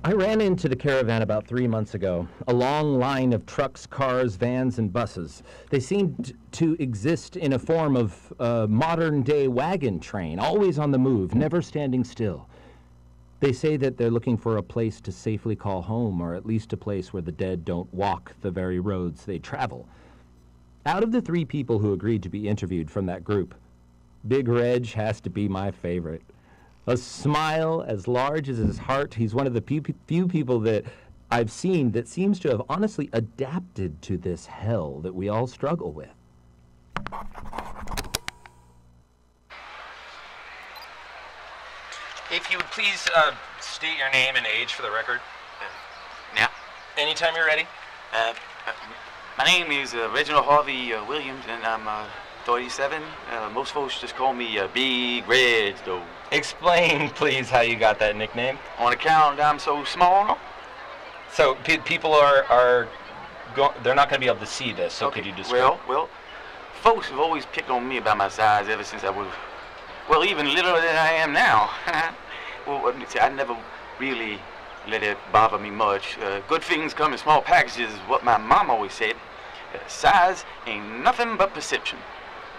I ran into the caravan about 3 months ago. A long line of trucks, cars, vans, and buses. They seemed to exist in a form of modern-day wagon train, always on the move, never standing still. They say that they're looking for a place to safely call home, or at least a place where the dead don't walk the very roads they travel. Out of the 3 people who agreed to be interviewed from that group, Big Reg has to be my favorite. A smile as large as his heart. He's one of the few people that I've seen that seems to have honestly adapted to this hell that we all struggle with. If you would please state your name and age for the record. Yeah. Anytime you're ready. My name is Reginald Harvey Williams, and I'm 37. Most folks just call me Big Reg, though. Explain, please, how you got that nickname. On account I'm so small. So people they're not going to be able to see this. So okay. Could you describe? Well, folks have always picked on me about my size ever since I was, well, even littler than I am now. Well, I never really let it bother me much. Good things come in small packages is what my mom always said. Size ain't nothing but perception.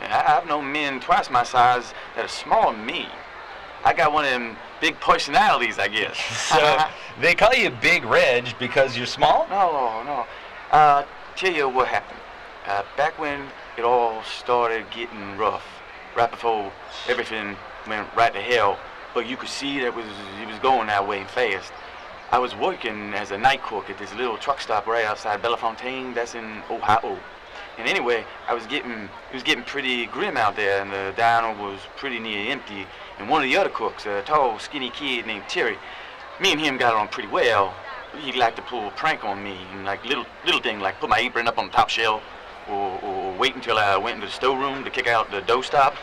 I've known men twice my size that are smaller than me. I got one of them big personalities, I guess. So they call you Big Reg because you're small? No. Tell you what happened. Back when it all started getting rough, right before everything went right to hell, but you could see that it was going that way fast. I was working as a night cook at this little truck stop right outside Bellefontaine. That's in Ohio. And anyway, it was getting pretty grim out there, and the diner was pretty near empty. And one of the other cooks, a tall, skinny kid named Terry, me and him got on pretty well. He liked to pull a prank on me, and like little thing, like put my apron up on the top shelf, or wait until I went into the storeroom to kick out the dough stop.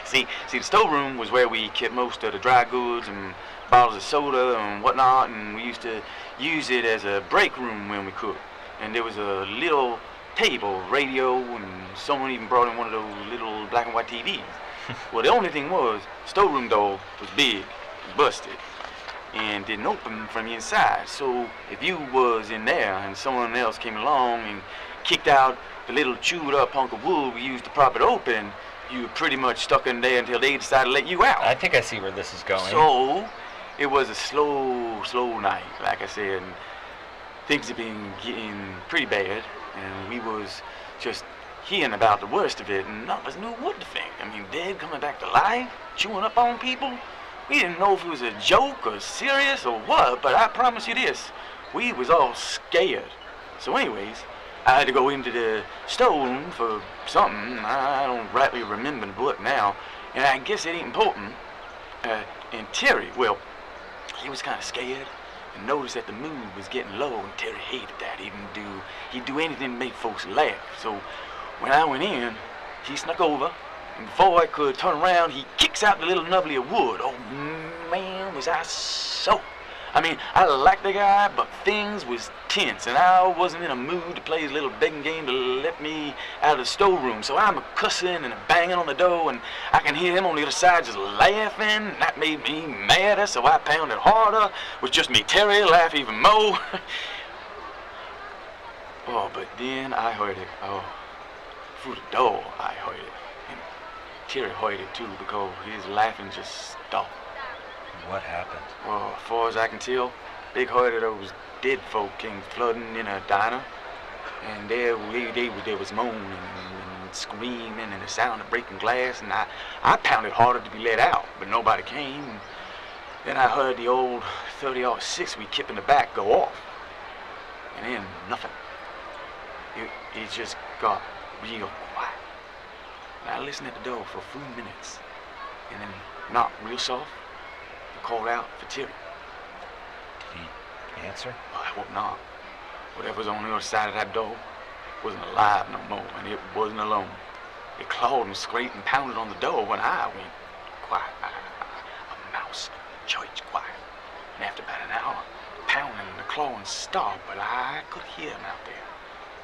see, the storeroom was where we kept most of the dry goods and bottles of soda and whatnot, and we used to use it as a break room when we cooked. And there was a little table, radio, and someone even brought in one of those little black and white TVs. Well, the only thing was, the storeroom door was big, busted, and didn't open from the inside. So if you was in there and someone else came along and kicked out the little chewed up hunk of wood we used to prop it open, you were pretty much stuck in there until they decided to let you out. I think I see where this is going. So it was a slow night, like I said, and things had been getting pretty bad, and we was just hearing about the worst of it, and none of us knew what to think. I mean, dead coming back to life, chewing up on people. We didn't know if it was a joke or serious or what, but I promise you this, we was all scared. So anyways, I had to go into the storeroom for something. I don't rightly remember what now, and I guess it ain't important. And Terry, well, he was kind of scared and noticed that the mood was getting low, and Terry hated that. He'd do anything to make folks laugh. So when I went in, he snuck over, and before I could turn around, he kicks out the little nubbly of wood. Oh man, was I so... I mean, I liked the guy, but things was tense, and I wasn't in a mood to play his little begging game to let me out of the storeroom. So I'm a cussing and a banging on the door, and I can hear him on the other side just laughing, and that made me madder, so I pounded harder, which just made Terry laugh even more. Oh, but then I heard it. Oh, through the door I heard it, and Terry heard it too, because his laughing just stopped. What happened? Well, as far as I can tell, big herd of those dead folk came flooding in a diner, and there was moaning and screaming and the sound of breaking glass, and I pounded harder to be let out, but nobody came. Then I heard the old 30-06 we kept in the back go off, and then nothing. It just got real quiet. And I listened at the door for a few minutes, and then knocked real soft. Called out for Terry. Did he answer? Well, I hope not. Whatever's on the other side of that door wasn't alive no more, and it wasn't alone. It clawed and scraped and pounded on the door when I went quiet. A mouse, church quiet. And after about an hour, pounding and the clawing stopped, but I could hear him out there,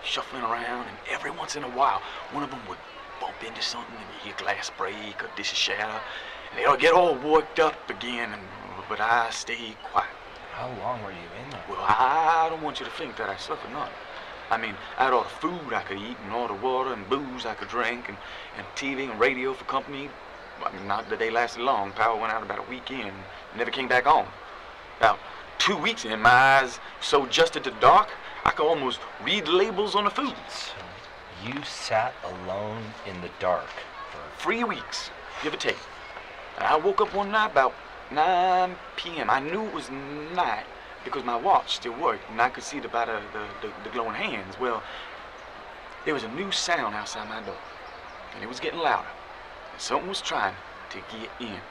shuffling around, and every once in a while, one of them would bump into something, and you hear glass break or dish shatter. They'll get all worked up again, but I stayed quiet. How long were you in there? Well, I don't want you to think that I suffered none. I mean, I had all the food I could eat and all the water and booze I could drink and TV and radio for company. I mean, not that they lasted long. Power went out about a week in and never came back on. About 2 weeks in, my eyes so adjusted to dark, I could almost read the labels on the foods. So you sat alone in the dark for 3 weeks, give or take. And I woke up one night about 9 p.m. I knew it was night because my watch still worked and I could see the glowing hands. Well, there was a new sound outside my door, and it was getting louder. And something was trying to get in.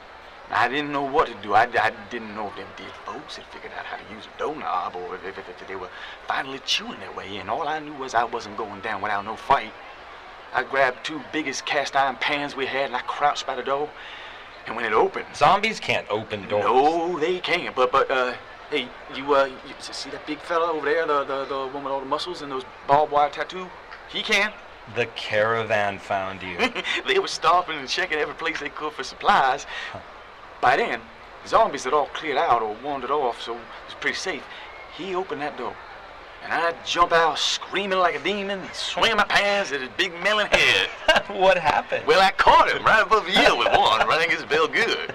And I didn't know what to do. I didn't know if them dead folks had figured out how to use a doorknob or if they were finally chewing their way in. All I knew was I wasn't going down without no fight. I grabbed 2 biggest cast iron pans we had and I crouched by the door. And when it opened... Zombies can't open doors. No, they can't. But hey, you see that big fella over there, the one with all the muscles and those barbed wire tattoo? He can. The caravan found you. They were stopping and checking every place they could for supplies. By then, the zombies had all cleared out or wandered off, so it was pretty safe. He opened that door, and I'd jump out screaming like a demon, swinging my pants at his big melon head. What happened? Well, I caught him right above the ear with one, running his bell good.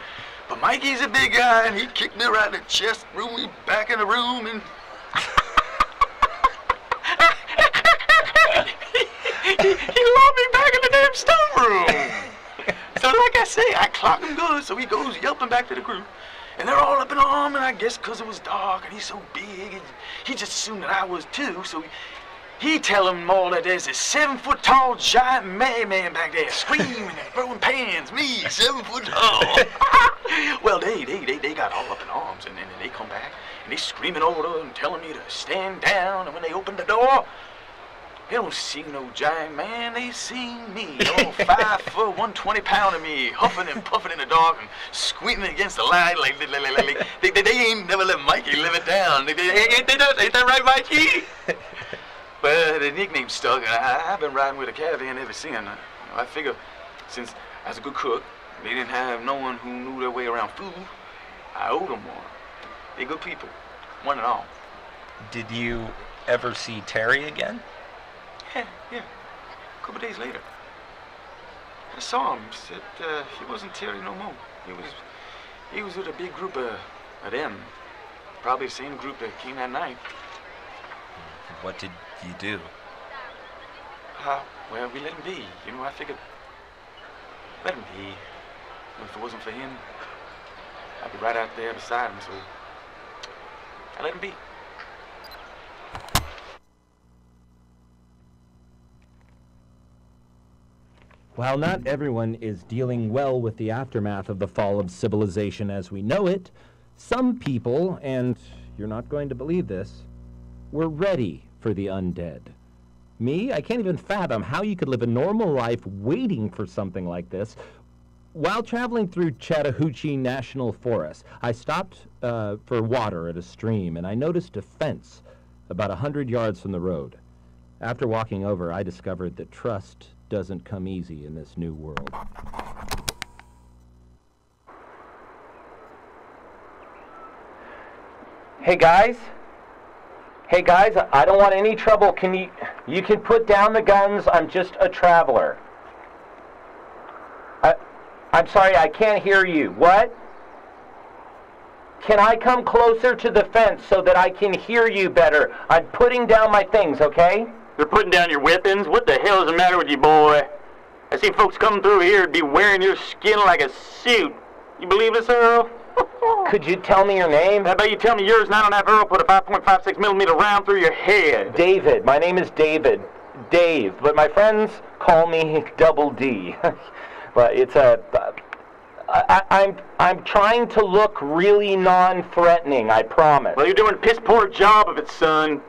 But Mikey's a big guy, and he kicked me right in the chest, threw me back in the room, and... he locked me back in the damn storeroom. So like I say, I clocked him good, so he goes yelping back to the group. And they're all up in arms, and I guess because it was dark and he's so big, and he just assumed that I was too, so he tell them all that there's this 7-foot-tall giant man back there screaming and throwing pans, me, 7 foot tall. Well, they got all up in arms, and then they come back, and they screaming over and telling me to stand down, and when they opened the door, they don't see no giant man, they see me, all 5 foot, 120 pound of me, huffing and puffing in the dark and squeaking against the light like they ain't never let Mikey live it down. Ain't that right, Mikey? But the nickname stuck, and I've been riding with a caravan ever since. I figure since I was a good cook, they didn't have no one who knew their way around food, I owed them one. They're good people, one and all. Did you ever see Terry again? Yeah. A couple days later. I saw him. Said he wasn't Terry no more. He was with a big group of them. Probably the same group that came that night. What did you do? Well, we let him be. You know, I figured, let him be. If it wasn't for him, I'd be right out there beside him, so I let him be. While not everyone is dealing well with the aftermath of the fall of civilization as we know it, some people, and you're not going to believe this, were ready for the undead. Me, I can't even fathom how you could live a normal life waiting for something like this. While traveling through Chattahoochee National Forest, I stopped for water at a stream, and I noticed a fence about 100 yards from the road. After walking over, I discovered that trust doesn't come easy in this new world. Hey guys, I don't want any trouble. You can put down the guns. I'm just a traveler. I'm sorry, I can't hear you. What? Can I come closer to the fence so that I can hear you better? I'm putting down my things, okay? You're putting down your weapons? What the hell is the matter with you, boy? I see folks coming through here and be wearing your skin like a suit. You believe this, Earl? Could you tell me your name? How about you tell me yours and I don't have Earl put a 5.56 millimeter round through your head? David. My name is David. Dave. But my friends call me Double D. But it's I'm trying to look really non-threatening, I promise. Well, you're doing a piss-poor job of it, son.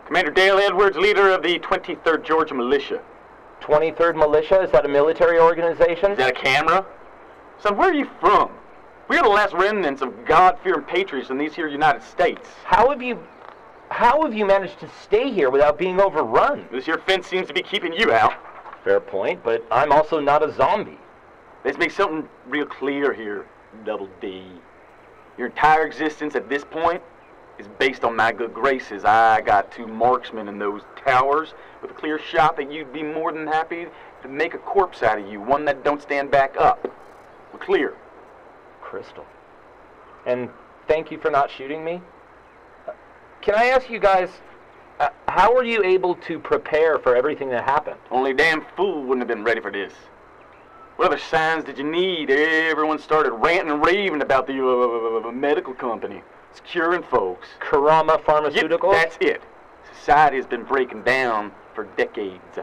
Commander Dale Edwards, leader of the 23rd Georgia Militia. 23rd Militia? Is that a military organization? Is that a camera? Son, where are you from? We're the last remnants of God-fearing patriots in these here United States. How have you managed to stay here without being overrun? This here fence seems to be keeping you out. Fair point, but I'm also not a zombie. Let's make something real clear here, Double D. Your entire existence at this point is based on my good graces. I got 2 marksmen in those towers with a clear shot that you'd be more than happy to make a corpse out of you, one that don't stand back up. We're clear. Crystal. And thank you for not shooting me. Can I ask you guys, how were you able to prepare for everything that happened? Only a damn fool wouldn't have been ready for this. What other signs did you need? Everyone started ranting and raving about the medical company. It's curing folks. Karama Pharmaceuticals? Yep, that's it. Society has been breaking down for decades.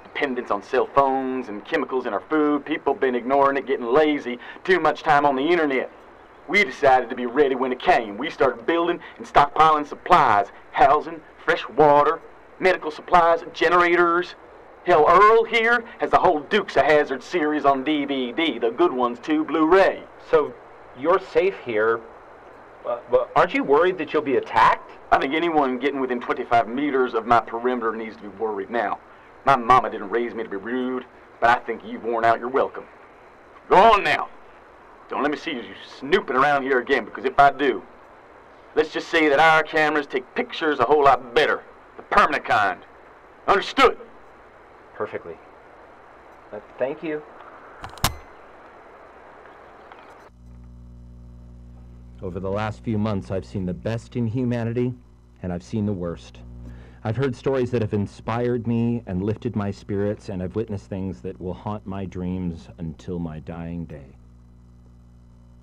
Dependence on cell phones and chemicals in our food. People been ignoring it, getting lazy. Too much time on the internet. We decided to be ready when it came. We started building and stockpiling supplies. Housing, fresh water, medical supplies, generators. Hell, Earl here has the whole Dukes of Hazzard series on DVD. The good ones too, Blu-ray. So, you're safe here, but aren't you worried that you'll be attacked? I think anyone getting within 25 meters of my perimeter needs to be worried now. My mama didn't raise me to be rude, but I think you've worn out your welcome. Go on now. Don't let me see you snooping around here again, because if I do, let's just say that our cameras take pictures a whole lot better. The permanent kind. Understood? Perfectly. Thank you. Over the last few months, I've seen the best in humanity, and I've seen the worst. I've heard stories that have inspired me and lifted my spirits, and I've witnessed things that will haunt my dreams until my dying day.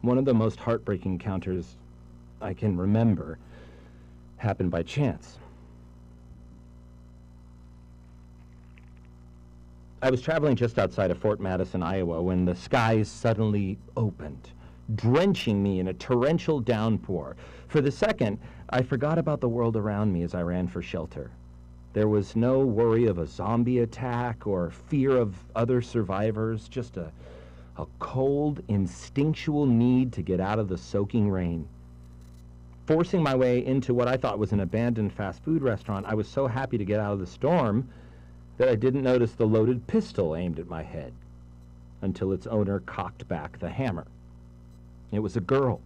One of the most heartbreaking encounters I can remember happened by chance. I was traveling just outside of Fort Madison, Iowa, when the skies suddenly opened, drenching me in a torrential downpour. For the second, I forgot about the world around me as I ran for shelter. There was no worry of a zombie attack or fear of other survivors, just a cold, instinctual need to get out of the soaking rain. Forcing my way into what I thought was an abandoned fast food restaurant, I was so happy to get out of the storm that I didn't notice the loaded pistol aimed at my head until its owner cocked back the hammer. It was a girl.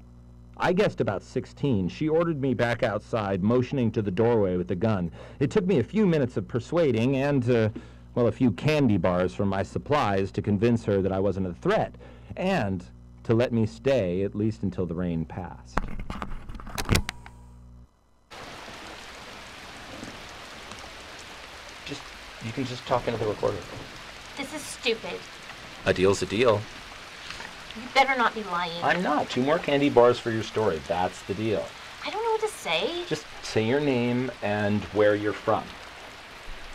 I guessed about 16. She ordered me back outside, motioning to the doorway with the gun. It took me a few minutes of persuading and, a few candy bars from my supplies to convince her that I wasn't a threat, and to let me stay at least until the rain passed. You can just talk into the recorder. This is stupid. A deal's a deal. You better not be lying. I'm not. 2 more candy bars for your story. That's the deal. I don't know what to say. Just say your name and where you're from.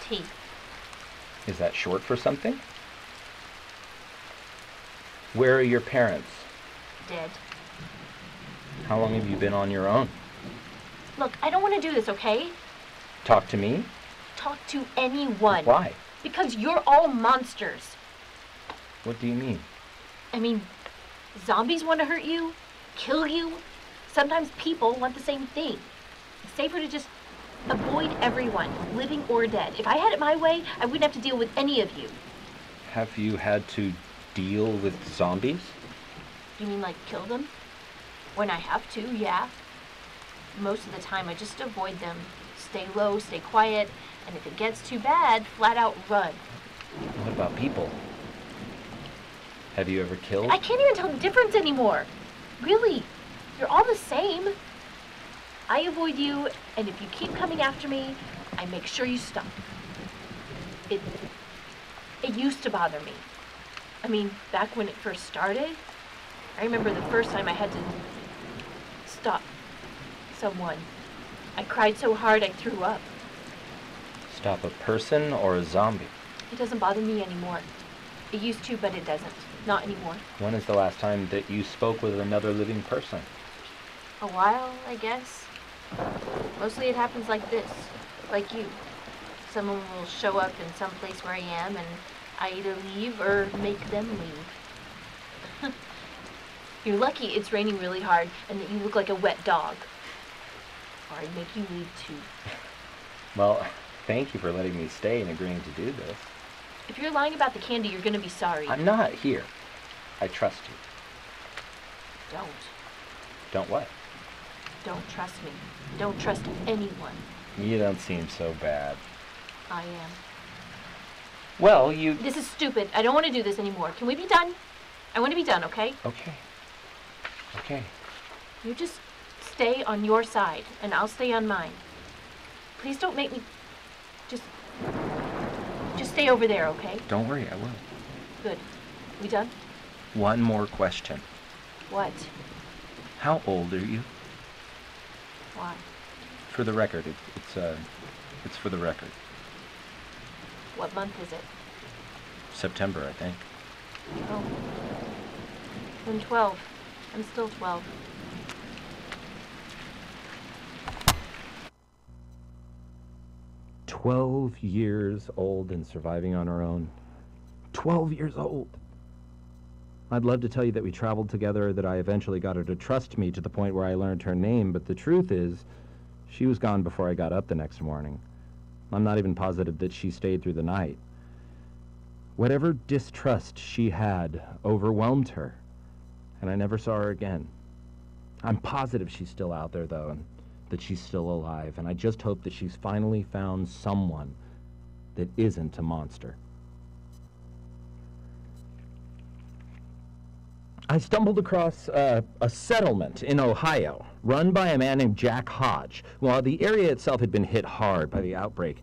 T. Is that short for something? Where are your parents? Dead. How long have you been on your own? Look, I don't want to do this, okay? Talk to me? Talk to anyone. Why? Because you're all monsters. What do you mean? I mean, zombies want to hurt you, kill you. Sometimes people want the same thing. It's safer to just avoid everyone, living or dead. If I had it my way, I wouldn't have to deal with any of you. Have you had to deal with zombies? You mean like kill them? When I have to, yeah. Most of the time I just avoid them. Stay low, stay quiet, and if it gets too bad, flat out run. What about people? Have you ever killed? I can't even tell the difference anymore. Really, you're all the same. I avoid you, and if you keep coming after me, I make sure you stop. It used to bother me. I mean, back when it first started, I remember the first time I had to stop someone. I cried so hard I threw up. Stop a person or a zombie? It doesn't bother me anymore. It used to, but it doesn't. Not anymore. When is the last time that you spoke with another living person? A while, I guess. Mostly it happens like this, like you. Someone will show up in some place where I am, and I either leave or make them leave. You're lucky it's raining really hard and that you look like a wet dog. Or I'd make you leave too. Well, thank you for letting me stay and agreeing to do this. If you're lying about the candy, you're gonna be sorry. I'm not here. I trust you. Don't. Don't what? Don't trust me. Don't trust anyone. You don't seem so bad. I am. Well, you... This is stupid. I don't want to do this anymore. Can we be done? I want to be done, okay? Okay. Okay. You just stay on your side, and I'll stay on mine. Please don't make me... Just stay over there, okay? Don't worry, I will. Good. We done? One more question. What? How old are you? Why? For the record, it's for the record. What month is it? September, I think. Oh. I'm 12. I'm still 12. "12 years old and surviving on her own. 12 years old. I'd love to tell you that we traveled together, that I eventually got her to trust me to the point where I learned her name, but the truth is, she was gone before I got up the next morning. I'm not even positive that she stayed through the night. Whatever distrust she had overwhelmed her, and I never saw her again. I'm positive she's still out there, though, and that she's still alive, and I just hope that she's finally found someone that isn't a monster." I stumbled across a settlement in Ohio, run by a man named Jack Hodge. While the area itself had been hit hard by the outbreak,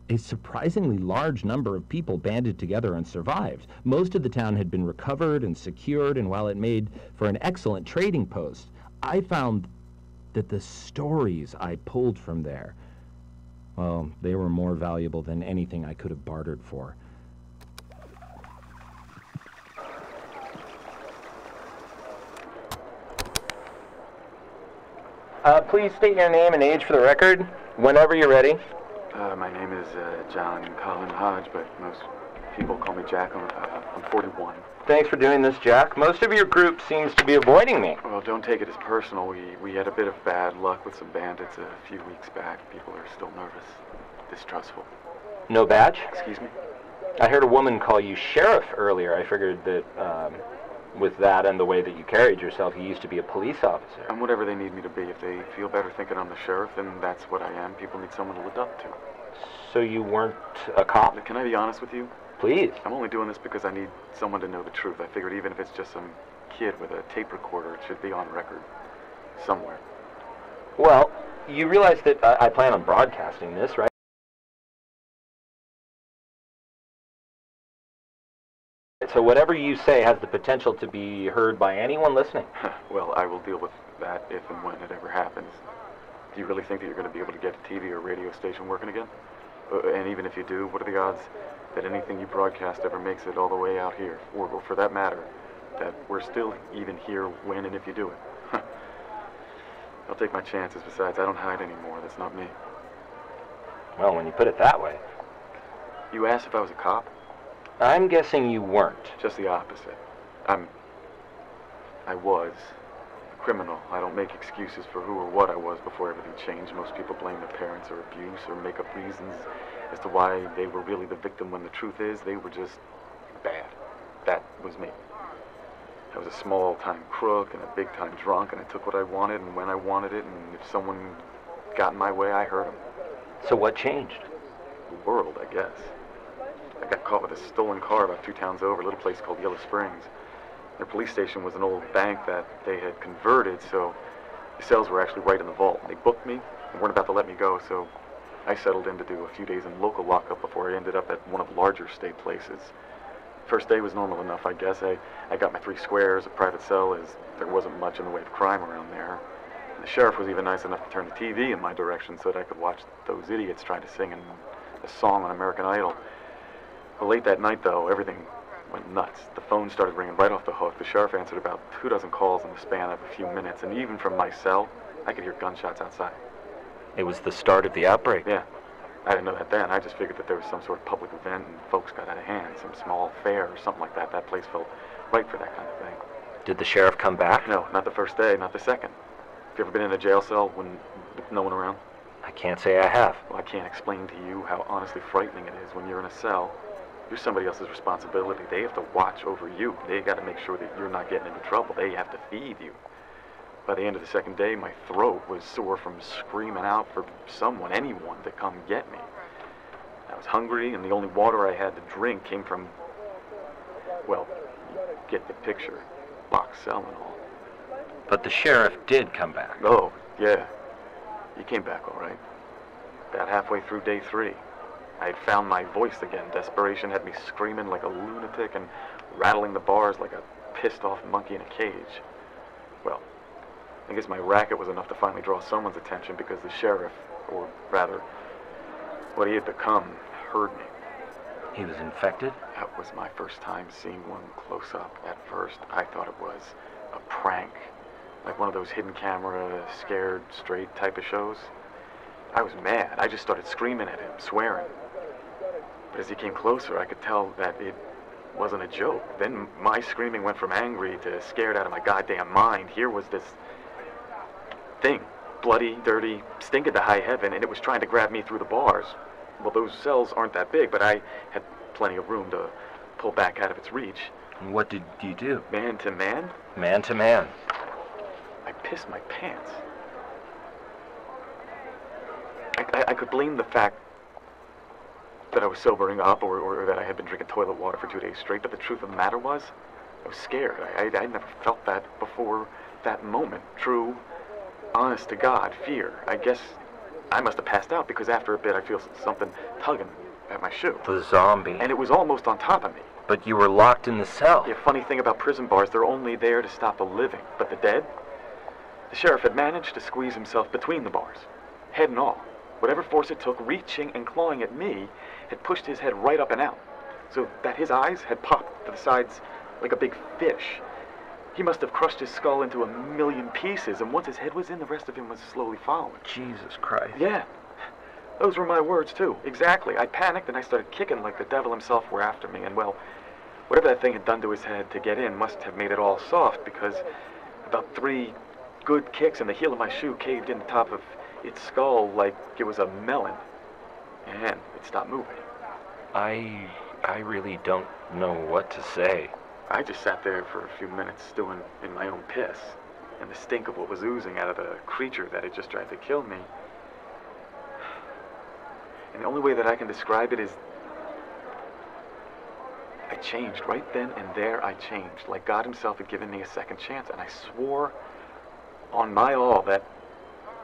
a surprisingly large number of people banded together and survived. Most of the town had been recovered and secured, and while it made for an excellent trading post, I found that the stories I pulled from there, well, they were more valuable than anything I could have bartered for. Please state your name and age for the record, whenever you're ready. My name is John Colin Hodge, but most people call me Jack. I'm 41. Thanks for doing this, Jack. Most of your group seems to be avoiding me. Well, don't take it as personal. We had a bit of bad luck with some bandits a few weeks back. People are still nervous, distrustful. No badge? Excuse me? I heard a woman call you sheriff earlier. I figured that with that and the way that you carried yourself, you used to be a police officer. I'm whatever they need me to be. If they feel better thinking I'm the sheriff, then that's what I am. People need someone to look up to. So you weren't a cop? Can I be honest with you? Please. I'm only doing this because I need someone to know the truth. I figured even if it's just some kid with a tape recorder, it should be on record somewhere. Well, you realize that I plan on broadcasting this, right? So whatever you say has the potential to be heard by anyone listening. Well, I will deal with that if and when it ever happens. Do you really think that you're going to be able to get a TV or radio station working again? And even if you do, what are the odds that anything you broadcast ever makes it all the way out here? Or for that matter, that we're still even here when and if you do it? I'll take my chances. Besides, I don't hide anymore. That's not me. Well, when you put it that way. You asked if I was a cop? I'm guessing you weren't. Just the opposite. I was a criminal. I don't make excuses for who or what I was before everything changed. Most people blame their parents or abuse or make up reasons as to why they were really the victim when the truth is they were just bad. That was me. I was a small-time crook and a big-time drunk, and I took what I wanted and when I wanted it, and if someone got in my way, I hurt them. So what changed? The world, I guess. I got caught with a stolen car about 2 towns over, a little place called Yellow Springs. Their police station was an old bank that they had converted, so the cells were actually right in the vault. They booked me and weren't about to let me go, so I settled in to do a few days in local lockup before I ended up at one of the larger state places. First day was normal enough, I guess. I got my 3 squares, a private cell, as there wasn't much in the way of crime around there. And the sheriff was even nice enough to turn the TV in my direction so that I could watch those idiots trying to sing a song on American Idol. Well, late that night, though, everything went nuts. The phone started ringing right off the hook. The sheriff answered about 2 dozen calls in the span of a few minutes, and even from my cell, I could hear gunshots outside. It was the start of the outbreak. Yeah. I didn't know that then. I just figured that there was some sort of public event and folks got out of hand, some small fair or something like that. That place felt right for that kind of thing. Did the sheriff come back? No, not the first day, not the second. Have you ever been in a jail cell when no one around? I can't say I have. Well, I can't explain to you how honestly frightening it is when you're in a cell. You're somebody else's responsibility. They have to watch over you. They got to make sure that you're not getting into trouble. They have to feed you. By the end of the second day, my throat was sore from screaming out for someone, anyone, to come get me. I was hungry, and the only water I had to drink came from, well, you get the picture, box cell and all. But the sheriff did come back. Oh, yeah. He came back all right. About halfway through day 3. I had found my voice again. Desperation had me screaming like a lunatic and rattling the bars like a pissed-off monkey in a cage. Well, I guess my racket was enough to finally draw someone's attention because the sheriff, or rather, what he had become, heard me. He was infected? That was my first time seeing one close up. At first, I thought it was a prank, like one of those hidden camera, scared straight type of shows. I was mad. I just started screaming at him, swearing. But as he came closer, I could tell that it wasn't a joke. Then my screaming went from angry to scared out of my goddamn mind. Here was this thing, bloody, dirty, stinking to high heaven, and it was trying to grab me through the bars. Well, those cells aren't that big, but I had plenty of room to pull back out of its reach. And what did you do? Man to man? Man to man. I pissed my pants. I could blame the fact that I was sobering up or that I had been drinking toilet water for 2 days straight, but the truth of the matter was, I was scared. I never felt that before that moment. True, honest to God, fear. I guess I must have passed out because after a bit I feel something tugging at my shoe. The zombie. And it was almost on top of me. But you were locked in the cell. The funny thing about prison bars, they're only there to stop the living. But the dead? The sheriff had managed to squeeze himself between the bars, head and all. Whatever force it took, reaching and clawing at me, had pushed his head right up and out, so that his eyes had popped to the sides like a big fish. He must have crushed his skull into a million pieces, and once his head was in, the rest of him was slowly following. Jesus Christ. Yeah. Those were my words, too. Exactly. I panicked, and I started kicking like the devil himself were after me, and, well, whatever that thing had done to his head to get in must have made it all soft, because about 3 good kicks and the heel of my shoe caved in the top of its skull like it was a melon, and it stopped moving. I really don't know what to say. I just sat there for a few minutes stewing in my own piss, and the stink of what was oozing out of the creature that had just tried to kill me. And the only way that I can describe it is I changed. Right then and there I changed, like God himself had given me a second chance, and I swore on my all that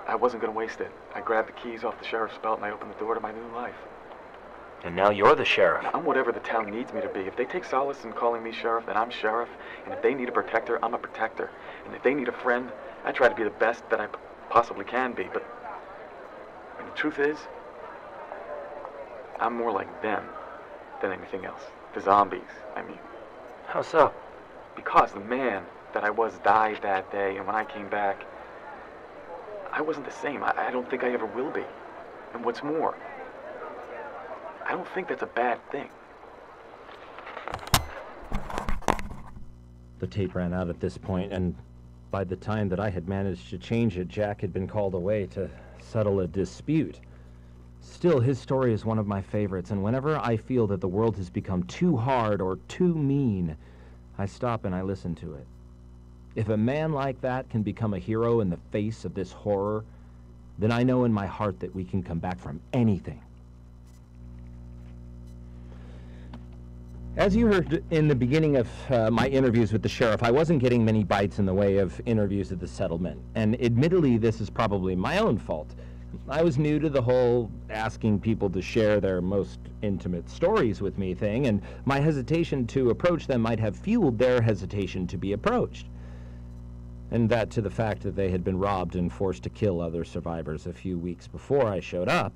I wasn't going to waste it. I grabbed the keys off the sheriff's belt and I opened the door to my new life. And now you're the sheriff. I'm whatever the town needs me to be. If they take solace in calling me sheriff, then I'm sheriff. And if they need a protector, I'm a protector. And if they need a friend, I try to be the best that I possibly can be. But and the truth is, I'm more like them than anything else. The zombies, I mean. How so? Because the man that I was died that day, and when I came back, I wasn't the same. I don't think I ever will be. And what's more, I don't think that's a bad thing. The tape ran out at this point, and by the time that I had managed to change it, Jack had been called away to settle a dispute. Still, his story is one of my favorites, and whenever I feel that the world has become too hard or too mean, I stop and I listen to it. If a man like that can become a hero in the face of this horror, then I know in my heart that we can come back from anything. As you heard in the beginning of my interviews with the sheriff, I wasn't getting many bites in the way of interviews at the settlement. And admittedly, this is probably my own fault. I was new to the whole asking people to share their most intimate stories with me thing, and my hesitation to approach them might have fueled their hesitation to be approached. And that to the fact that they had been robbed and forced to kill other survivors a few weeks before I showed up.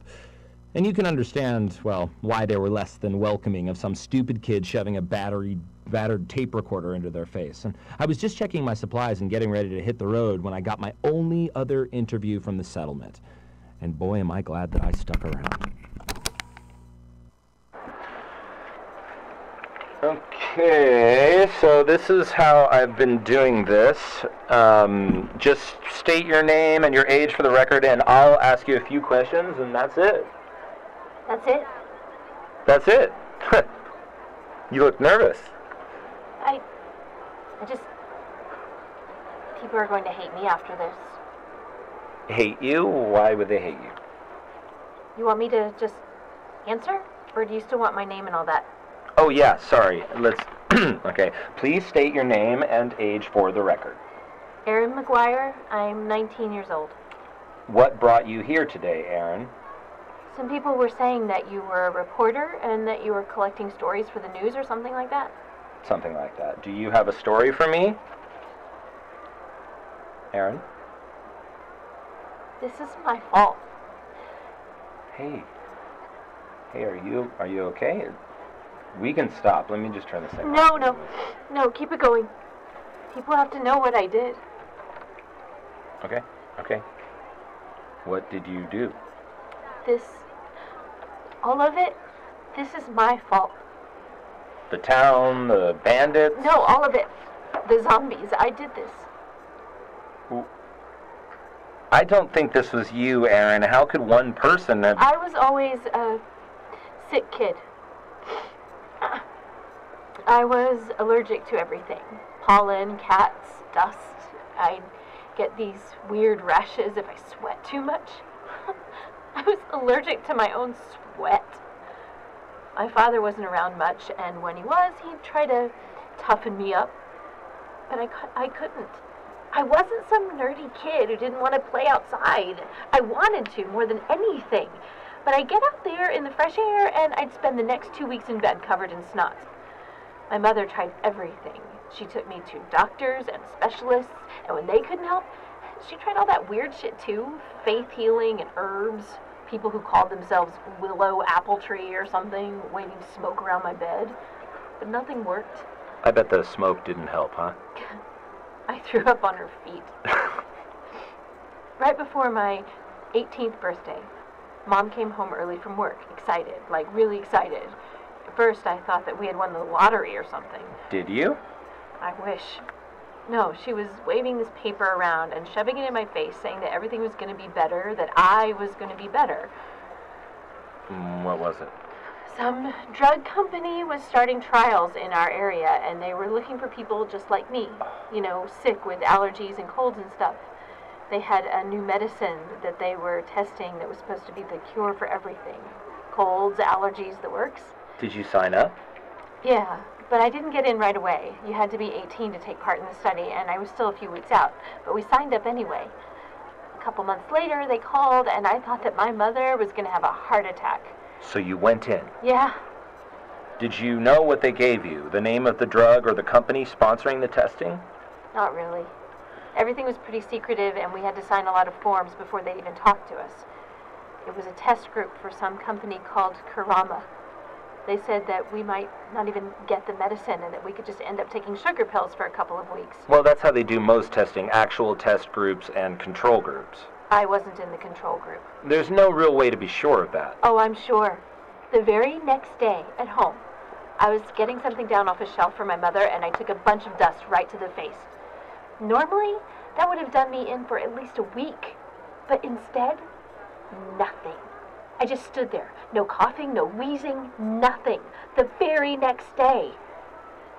And you can understand, well, why they were less than welcoming of some stupid kid shoving a battered tape recorder into their face. And I was just checking my supplies and getting ready to hit the road when I got my only other interview from the settlement. And boy, am I glad that I stuck around. Okay, so this is how I've been doing this. Just state your name and your age for the record, and I'll ask you a few questions, and that's it. That's it? That's it. You look nervous. I just People are going to hate me after this. Hate you? Why would they hate you? You want me to just answer? Or do you still want my name and all that? Oh, yeah, sorry. Let's... Okay. Please state your name and age for the record. Erin McGuire. I'm 19 years old. What brought you here today, Erin? Some people were saying that you were a reporter and that you were collecting stories for the news or something like that. Something like that. Do you have a story for me? Erin? This is my fault. Hey. Hey, are you okay? We can stop. Let me just turn this thing off. No, keep it going. People have to know what I did. Okay. What did you do? All of it, this is my fault. The town, the bandits? No, all of it. The zombies, I did this. I don't think this was you, Erin. How could one person have... I was always a sick kid. I was allergic to everything. Pollen, cats, dust. I'd get these weird rashes if I sweat too much. I was allergic to my own sweat. My father wasn't around much, and when he was, he'd try to toughen me up. But I couldn't. I wasn't some nerdy kid who didn't want to play outside. I wanted to more than anything. But I'd get out there in the fresh air, and I'd spend the next 2 weeks in bed covered in snot. My mother tried everything. She took me to doctors and specialists, and when they couldn't help, she tried all that weird shit too. Faith healing and herbs. People who called themselves Willow Apple Tree or something, waiting to smoke around my bed. But nothing worked. I bet the smoke didn't help, huh? I threw up on her feet. Right before my 18th birthday, Mom came home early from work, excited, like really excited. At first, I thought that we had won the lottery or something. Did you? I wish. No, she was waving this paper around and shoving it in my face, saying that everything was going to be better, that I was going to be better. What was it? Some drug company was starting trials in our area, and they were looking for people just like me, you know, sick with allergies and colds and stuff. They had a new medicine that they were testing that was supposed to be the cure for everything. Colds, allergies, the works. Did you sign up? Yeah, but I didn't get in right away. You had to be 18 to take part in the study, and I was still a few weeks out. But we signed up anyway. A couple months later, they called, and I thought that my mother was going to have a heart attack. So you went in? Yeah. Did you know what they gave you? The name of the drug or the company sponsoring the testing? Not really. Everything was pretty secretive, and we had to sign a lot of forms before they'd even talk to us. It was a test group for some company called Karama. They said that we might not even get the medicine and that we could just end up taking sugar pills for a couple of weeks. Well, that's how they do most testing, actual test groups and control groups. I wasn't in the control group. There's no real way to be sure of that. Oh, I'm sure. The very next day at home, I was getting something down off a shelf for my mother, and I took a bunch of dust right to the face. Normally, that would have done me in for at least a week. But instead, nothing. I just stood there. No coughing, no wheezing, nothing. The very next day.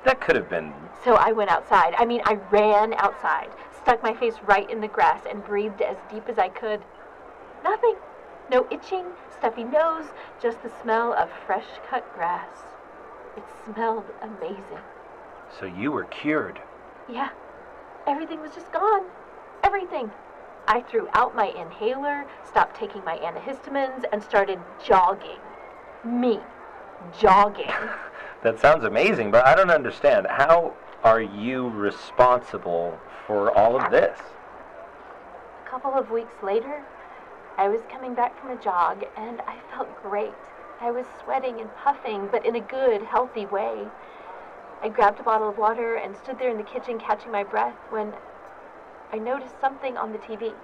That could have been... So I went outside. I ran outside, stuck my face right in the grass, and breathed as deep as I could. Nothing. No itching, stuffy nose, just the smell of fresh-cut grass. It smelled amazing. So you were cured? Yeah. Everything was just gone. Everything. I threw out my inhaler, stopped taking my antihistamines, and started jogging. Me. Jogging. That sounds amazing, but I don't understand. How are you responsible for all of this? A couple of weeks later, I was coming back from a jog, and I felt great. I was sweating and puffing, but in a good, healthy way. I grabbed a bottle of water and stood there in the kitchen catching my breath when I noticed something on the TV.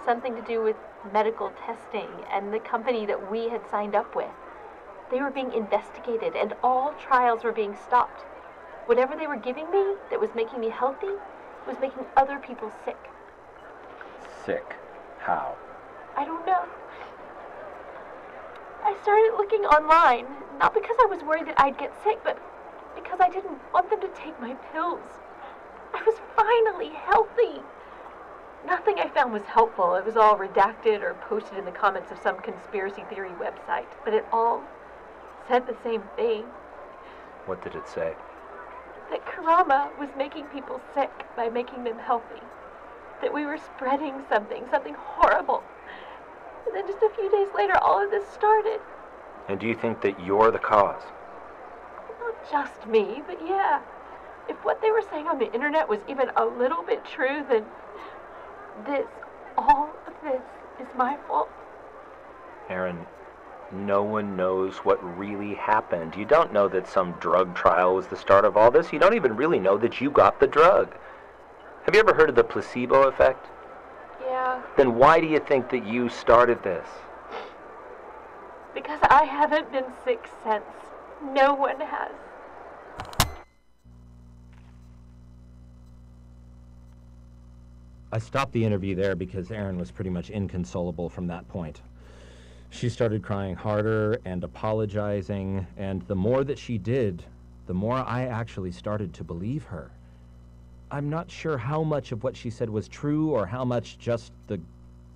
Something to do with medical testing and the company that we had signed up with. They were being investigated, and all trials were being stopped. Whatever they were giving me that was making me healthy was making other people sick. Sick? How? I don't know. I started looking online, not because I was worried that I'd get sick, but because I didn't want them to take my pills. I was finally healthy. Nothing I found was helpful. It was all redacted or posted in the comments of some conspiracy theory website. But it all said the same thing. What did it say? That Karama was making people sick by making them healthy. That we were spreading something horrible. And then just a few days later, all of this started. And do you think that you're the cause? Not just me, but yeah. If what they were saying on the internet was even a little bit true, then all of this is my fault. Aaron, no one knows what really happened. You don't know that some drug trial was the start of all this. You don't even really know that you got the drug. Have you ever heard of the placebo effect? Yeah. Then why do you think that you started this? Because I haven't been sick since. No one has. I stopped the interview there because Erin was pretty much inconsolable from that point. She started crying harder and apologizing, and the more that she did, the more I actually started to believe her. I'm not sure how much of what she said was true or how much just the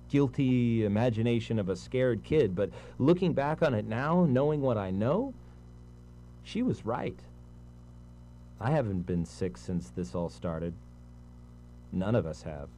guilty imagination of a scared kid, but looking back on it now, knowing what I know, she was right. I haven't been sick since this all started. None of us have.